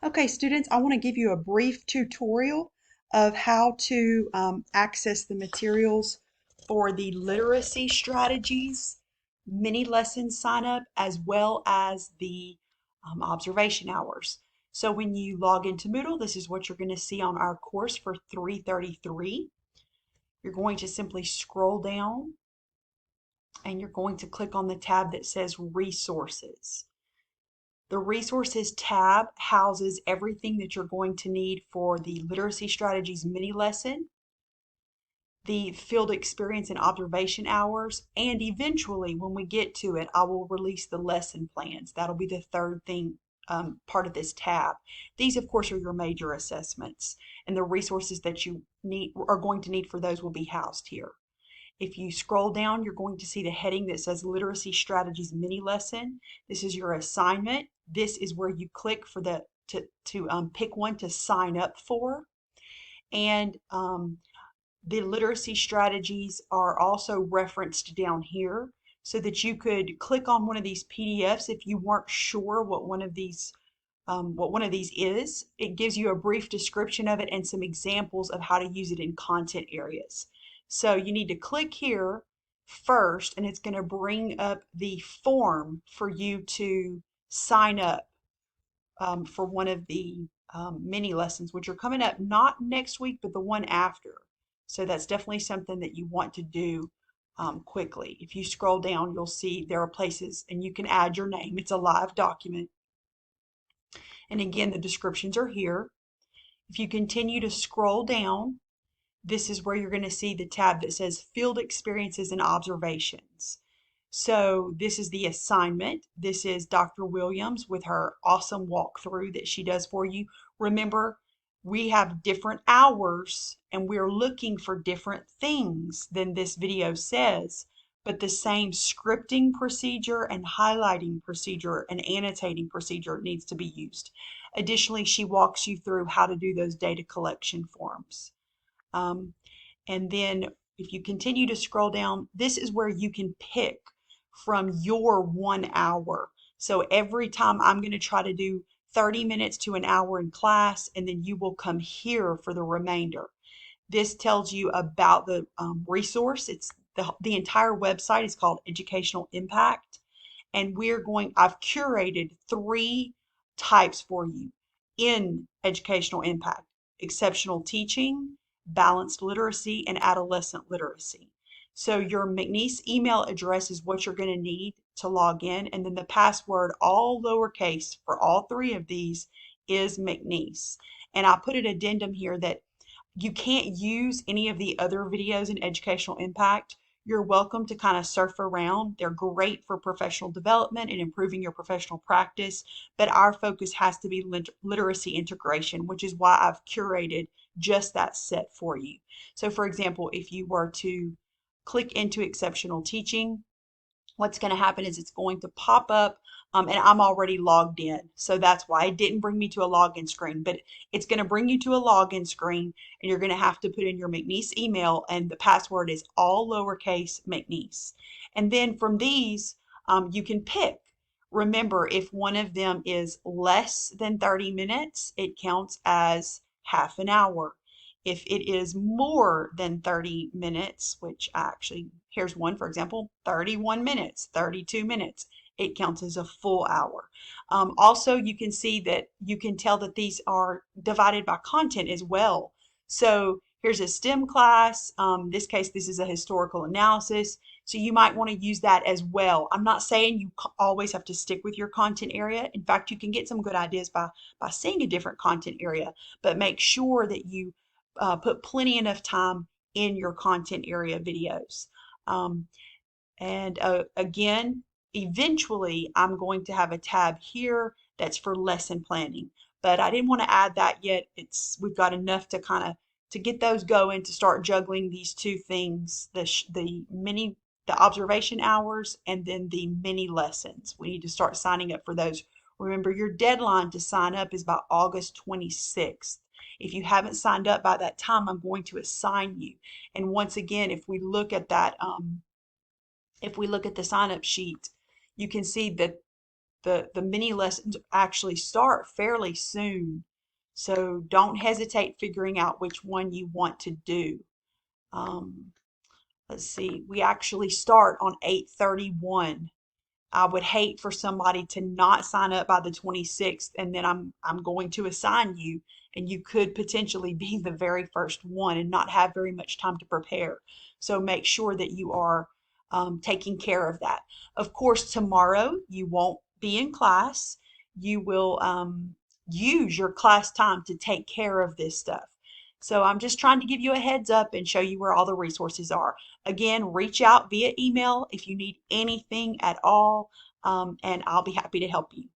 Okay, students, I want to give you a brief tutorial of how to access the materials for the literacy strategies mini lesson sign up as well as the observation hours. So when you log into Moodle, this is what you're going to see on our course for 333. You're going to simply scroll down and you're going to click on the tab that says Resources. The Resources tab houses everything that you're going to need for the Literacy Strategies mini lesson, the field experience and observation hours, and eventually, when we get to it, I will release the lesson plans. That'll be the third thing, part of this tab. These, of course, are your major assessments, and the resources that you are going to need for those will be housed here. If you scroll down, you're going to see the heading that says Literacy Strategies Mini Lesson. This is your assignment. This is where you click for the to pick one to sign up for. And the literacy strategies are also referenced down here so that you could click on one of these PDFs if you weren't sure what one of these is. It gives you a brief description of it and some examples of how to use it in content areas. So you need to click here first, and it's going to bring up the form for you to sign up for one of the mini lessons, which are coming up not next week, but the one after. So that's definitely something that you want to do quickly. If you scroll down, you'll see there are places, and you can add your name. It's a live document. And again, the descriptions are here. If you continue to scroll down, this is where you're going to see the tab that says Field Experiences and Observations. So this is the assignment. This is Dr. Williams with her awesome walkthrough that she does for you. Remember, we have different hours and we're looking for different things than this video says, but the same scripting procedure and highlighting procedure and annotating procedure needs to be used. Additionally, she walks you through how to do those data collection forms. And then if you continue to scroll down, this is where you can pick from your 1 hour. So every time I'm going to try to do 30 minutes to an hour in class, and then you will come here for the remainder. This tells you about the resource. It's the entire website is called Educational Impact. And I've curated 3 types for you in Educational Impact: exceptional teaching, balanced literacy, and adolescent literacy. So your McNeese email address is what you're going to need to log in, and then the password, all lowercase, for all 3 of these is McNeese. And I put an addendum here that you can't use any of the other videos in Educational Impact. You're welcome to kind of surf around. They're great for professional development and improving your professional practice, but our focus has to be literacy integration, which is why I've curated just that set for you. So for example, if you were to click into exceptional teaching, what's going to happen is it's going to pop up, and I'm already logged in, so that's why it didn't bring me to a login screen, but it's going to bring you to a login screen, and you're going to have to put in your McNeese email, and the password is all lowercase McNeese. And then from these, you can pick. Remember, if one of them is less than 30 minutes, it counts as half an hour. If it is more than 30 minutes, which here's one, for example, 31 minutes, 32 minutes, it counts as a full hour. Also, you can see that you can tell that these are divided by content as well. So here's a STEM class. In this case, this is a historical analysis. So you might want to use that as well. I'm not saying you always have to stick with your content area. In fact, you can get some good ideas by seeing a different content area, but make sure that you put plenty enough time in your content area videos. Again, eventually I'm going to have a tab here that's for lesson planning, but I didn't want to add that yet. We've got enough to kind of to get those going, to start juggling these 2 things, the observation hours and then the mini lessons. We need to start signing up for those. Remember, your deadline to sign up is by August 26th. If you haven't signed up by that time, I'm going to assign you. And once again, if we look at that, if we look at the sign up sheet, you can see that the mini lessons actually start fairly soon. So don't hesitate figuring out which one you want to do. Um, let's see, we actually start on 8/31. I would hate for somebody to not sign up by the 26th, and then I'm going to assign you, and you could potentially be the very first one and not have very much time to prepare. So make sure that you are taking care of that. Of course, tomorrow you won't be in class. You will use your class time to take care of this stuff. So I'm just trying to give you a heads up and show you where all the resources are. Again, reach out via email if you need anything at all, and I'll be happy to help you.